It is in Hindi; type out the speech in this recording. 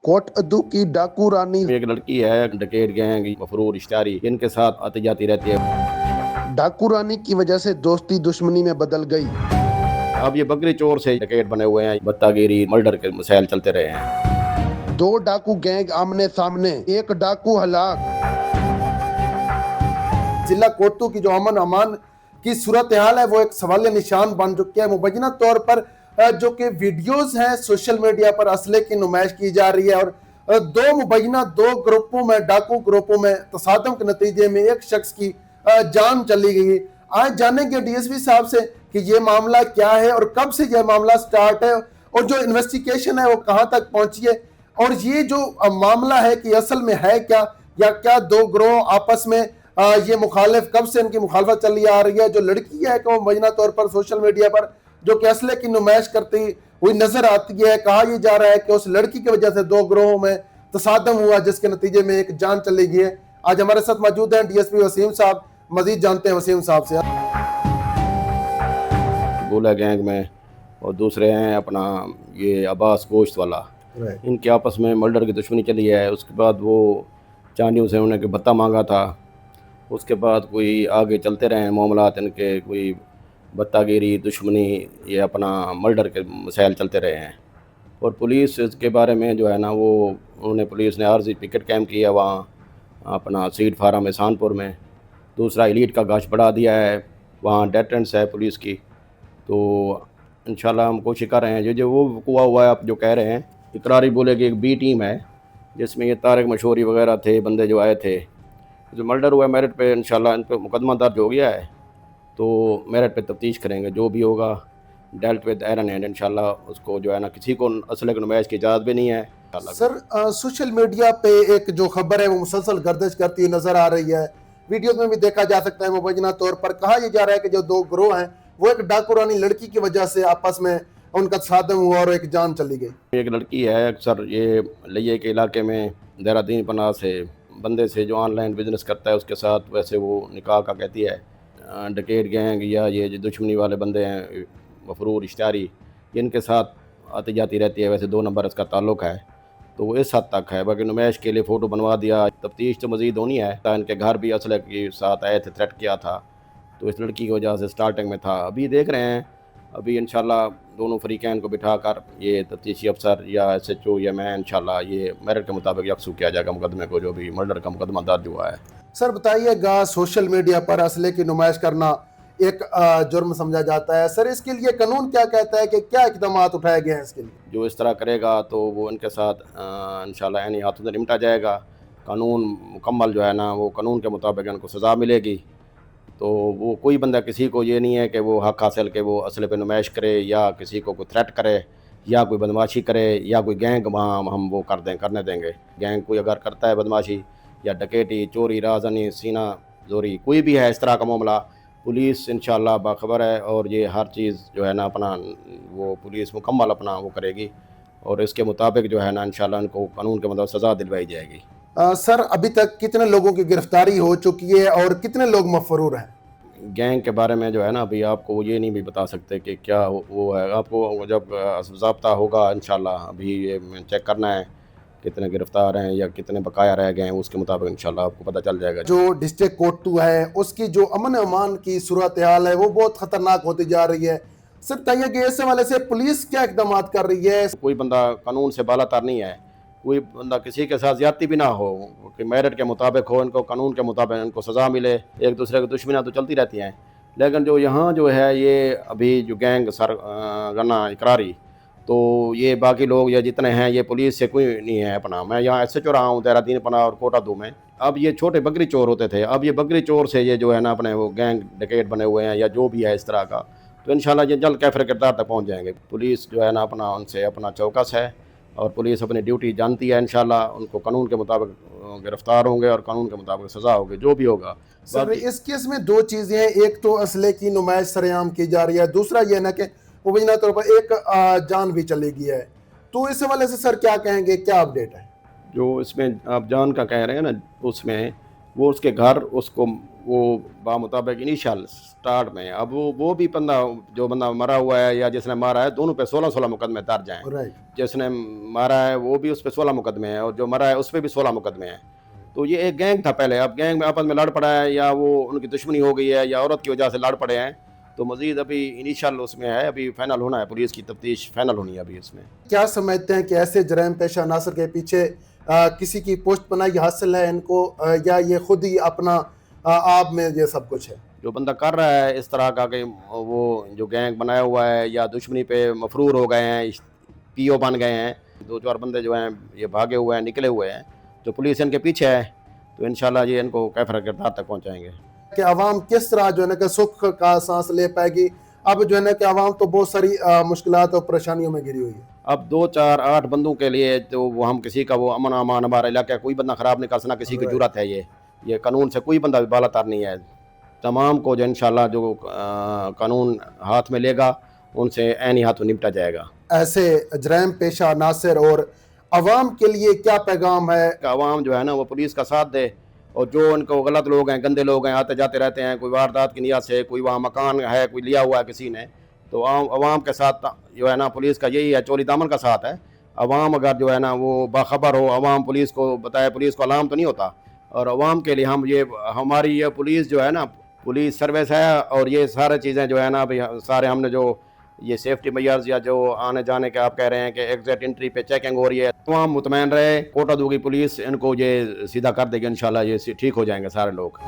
कोटअदू की डाकू रानी। एक लड़की है, डकैत गैंग मफरूर इश्तारी, इनके साथ आती जाती रहती है। डाकू रानी की वजह से दोस्ती दुश्मनी में बदल गई। अब ये बकरी चोर से डकैत बने हुए हैं, बत्तागिरी मर्डर के मसाइल चलते रहे हैं। 2 डाकू गैंग आमने सामने, 1 डाकू हलाक। जिला कोटू की जो अमन अमान की सूरत हाल है वो एक सवालिया निशान बन चुकी है। मुबैना तौर पर जो कि वीडियोस हैं सोशल मीडिया पर असले की नुमाइश की जा रही है और दो ग्रुपों में, डाकू ग्रुपों में तसादम के नतीजे में एक शख्स की जान चली गई। आज जानेंगे डीएसपी साहब से कि ये मामला क्या है और कब से यह मामला स्टार्ट है और जो इन्वेस्टिगेशन है वो कहां तक पहुंची है और ये जो मामला है कि असल में है क्या, या क्या 2 ग्रोह आपस में ये मुखालिफ, कब से इनकी मुखालफत चली आ रही है। जो लड़की है कि वो मुबैना तौर पर सोशल मीडिया पर जो कि असले की नुमाइश करती हुई नजर आती है। कहा यह जा रहा है कि उस लड़की की वजह से 2 ग्रोहों में तसादम हुआ जिसके नतीजे में एक जान चली गई है। आज हमारे साथ मौजूद हैं डीएसपी वसीम साहब। मजीद जानते हैं वसीम साहब से। गोला गैंग में और दूसरे हैं अपना ये अब्बास गोश्त वाला, इनके आपस में मर्डर की दुश्मनी चली है। उसके बाद वो चांदियों से उन्होंने भत्ता मांगा था, उसके बाद कोई आगे चलते रहे मामलात इनके, कोई बत्तागिरी दुश्मनी, ये अपना मर्डर के मसाइल चलते रहे हैं। और पुलिस इसके बारे में जो है ना वो उन्होंने पुलिस ने आर्जी पिकेट कैंप किया वहाँ अपना सीट फार्म एहसानपुर में। दूसरा एलीट का गाश बढ़ा दिया है, वहाँ डेटेंट्स है पुलिस की। तो इंशाल्लाह हम कोशिश कर रहे हैं जो वो हुआ है, आप जो कह रहे हैं इकरारी बोले कि एक बी टीम है जिसमें ये तारिक मशहूरी वगैरह थे बंदे जो आए थे। जो मर्डर हुआ मेरिट पे इंशाल्लाह इन पर मुकदमा दर्ज हो गया है, तो मेरिट पे तफ्तीश करेंगे, जो भी होगा डेल्ट विद एरन हैंड इंशाल्लाह। उसको जो है ना किसी को असले की नुमाइश की इजाज़त भी नहीं है। सर सोशल मीडिया पे एक जो खबर है वो मुसलसल गर्दिश करती हुई नजर आ रही है, वीडियोस में भी देखा जा सकता है। मुबैना तौर पर कहा यह जा रहा है कि जो 2 ग्रोह हैं वो एक डाकू रानी लड़की की वजह से आपस में उनका तसादम हुआ और एक जान चली गई। एक लड़की है अक्सर ये लिये के इलाके में देहरादून पनाह से बंदे से जो ऑनलाइन बिजनेस करता है उसके साथ वैसे वो निकाह का कहती है। डकैत गैंग या ये जो दुश्मनी वाले बंदे हैं मफरूर इश्तारी, इनके साथ आती जाती रहती है। वैसे 2 नंबर इसका ताल्लुक़ है, तो वो इस हद तक है। बाकी नुमाइश के लिए फ़ोटो बनवा दिया, तफ्तीश तो मज़ीद होनी है। इनके घर भी असले के साथ आए थे, थ्रेट किया था, तो इस लड़की की वजह से स्टार्टिंग में था। अभी देख रहे हैं, अभी इंशाल्लाह दोनों फरीकैन को बिठाकर ये तफ्तीशी अफसर या SHO या मैं इंशाल्लाह ये मेरिट के मुताबिक यकसू किया जाएगा मुकदमे को, जो भी मर्डर का मुकदमा दर्ज हुआ है। सर बताइएगा, सोशल मीडिया पर असले की नुमाइश करना एक जुर्म समझा जाता है। सर इसके लिए कानून क्या कहता है कि क्या इकदाम उठाए गए हैं इसके लिए? जो इस तरह करेगा तो वो इनके साथ इंशाल्लाह यानी हाथों से निपटा जाएगा। कानून मुकम्मल जो है ना वो कानून के मुताबिक इनको सज़ा मिलेगी। तो वो कोई बंदा किसी को ये नहीं है कि वो हक हासिल के वो असले पे नुमाइश करे या किसी को कोई थ्रेट करे या कोई बदमाशी करे या कोई गैंग वहाँ हम वो करने देंगे। गैंग कोई अगर करता है बदमाशी या डकैती, चोरी, राजनी, सीना जोरी, कोई भी है इस तरह का मामला, पुलिस इंशाल्लाह बाखबर है और ये हर चीज़ जो है ना अपना वो पुलिस मुकम्मल अपना वो करेगी और इसके मुताबिक जो है ना इंशाल्लाह इनको कानून के मतलब सज़ा दिलवाई जाएगी। सर अभी तक कितने लोगों की गिरफ्तारी हो चुकी है और कितने लोग मफरूर हैं? गैंग के बारे में जो है ना अभी आपको ये नहीं भी बता सकते कि क्या वो है। आपको जब ज़ाब्ता होगा इंशाल्लाह, अभी ये चेक करना है कितने गिरफ्तार हैं या कितने बकाया रह गए हैं, उसके मुताबिक इंशाल्लाह आपको पता चल जाएगा। जो डिस्ट्रिक्ट कोटू है उसकी जो अमन अमान की सूरत हाल है वो बहुत खतरनाक होती जा रही है। सर बताइए कि इस हवाले से पुलिस क्या इकदाम कर रही है? कोई बंदा कानून से बालातर नहीं है, कोई बंदा किसी के साथ ज्यादती भी ना हो कि मेरिट के मुताबिक हो, इनको कानून के मुताबिक इनको सज़ा मिले। एक दूसरे की दुश्मनियाँ तो चलती रहती हैं, लेकिन जो यहाँ जो है ये अभी जो गैंग सर गन्ना इकरारी, तो ये बाकी लोग या जितने हैं ये पुलिस से कोई नहीं है अपना। मैं यहाँ SHO रहा हूँ देहरादून पनाह और कोटअदू में। अब ये छोटे बकरी चोर होते थे, अब ये बकरी चोर से ये जो है ना अपने वो गैंग डकैत बने हुए हैं या जो भी है इस तरह का, तो इंशाल्लाह ये जल्द कैफर किरदार तक पहुँच जाएंगे। पुलिस जो है ना अपना उनसे अपना चौकस है और पुलिस अपनी ड्यूटी जानती है। इंशाल्लाह उनको कानून के मुताबिक गिरफ्तार होंगे और कानून के मुताबिक सज़ा होगी, जो भी होगा। सर इस केस में 2 चीज़ें हैं, एक तो असले की नुमाइश सरेआम की जा रही है, दूसरा ये ना कि मुबैना तौर पर एक जान भी चली गई है। तो इस हवाले से सर क्या कहेंगे, क्या अपडेट है? जो इसमें आप जान का कह रहे हैं ना, उसमें वो उसके घर उसको वो बामुताबिक इनिशियल स्टार्ट में, अब वो भी बंदा जो बंदा मरा हुआ है या जिसने मारा है, दोनों पे 16-16 मुकदमे दर्ज हैं। राइट। जिसने मारा है वो भी उस पर 16 मुकदमे हैं और जो मरा है उस पर भी 16 मुकदमे हैं। तो ये एक गैंग था पहले, अब गैंग में आपस में लड़ पड़ा है या वो उनकी दुश्मनी हो गई है या औरत की वजह से लड़ पड़े हैं। तो मजीद अभी इनिशियल उसमें है, अभी फाइनल होना है, पुलिस की तफ्तीश फाइनल होनी है अभी इसमें। क्या समझते हैं कि ऐसे जराइम पेशा अनासर के पीछे किसी की पोस्ट बनाई हासिल है इनको, या ये खुद ही अपना आप में ये सब कुछ है? जो बंदा कर रहा है इस तरह का कि वो जो गैंग बनाया हुआ है या दुश्मनी पे मफरूर हो गए हैं, पीओ बन गए हैं, 2-4 बंदे जो हैं ये भागे हुए हैं, निकले हुए हैं, तो पुलिस इनके पीछे है, तो इंशाल्लाह ये इनको कैफरा किरदार तक पहुँचाएँगे। कि आवाम किस तरह जो है ना कि सुख का सांस ले पाएगी? अब जो है ना कि आवाम तो बहुत सारी मुश्किलात और परेशानियों में घिरी हुई है। अब 2-4-8 बंदों के लिए तो वो हम किसी का वो अमन अमान हमारा इलाका कोई बंदा ख़राब नहीं कर सकता, किसी की जरूरत है ये कानून से कोई बंदा भी बालातर नहीं है। तमाम को जो इंशाल्लाह जो कानून हाथ में लेगा उनसे ऐनी हाथों निपटा जाएगा। ऐसे जराइम पेशा नासिर और आवाम के लिए क्या पैगाम है? आवाम जो है ना वो पुलिस का साथ दे, और जो उनको गलत लोग हैं, गंदे लोग हैं, आते जाते रहते हैं, कोई वारदात की नियत से, कोई वहाँ मकान है, कोई लिया हुआ है किसी ने, तो आवाम के साथ जो है ना पुलिस का यही है, चोरी दामन का साथ है। आवाम अगर जो है ना वो बाखबर हो, आवाम पुलिस को बताए, पुलिस को अलार्म तो नहीं होता, और आवाम के लिए हम ये हमारी ये पुलिस जो है ना पुलिस सर्विस है, और ये सारी चीज़ें जो है ना अभी सारे हमने जो ये सेफ्टी मेजर्स या जो आने जाने के आप कह रहे हैं कि एग्जैक्ट एंट्री पे चेकिंग हो रही है, तमाम मुतमैन रहे, कोटा दूगी पुलिस इनको ये सीधा कर देगी इंशाल्लाह, ये ठीक हो जाएंगे सारे लोग।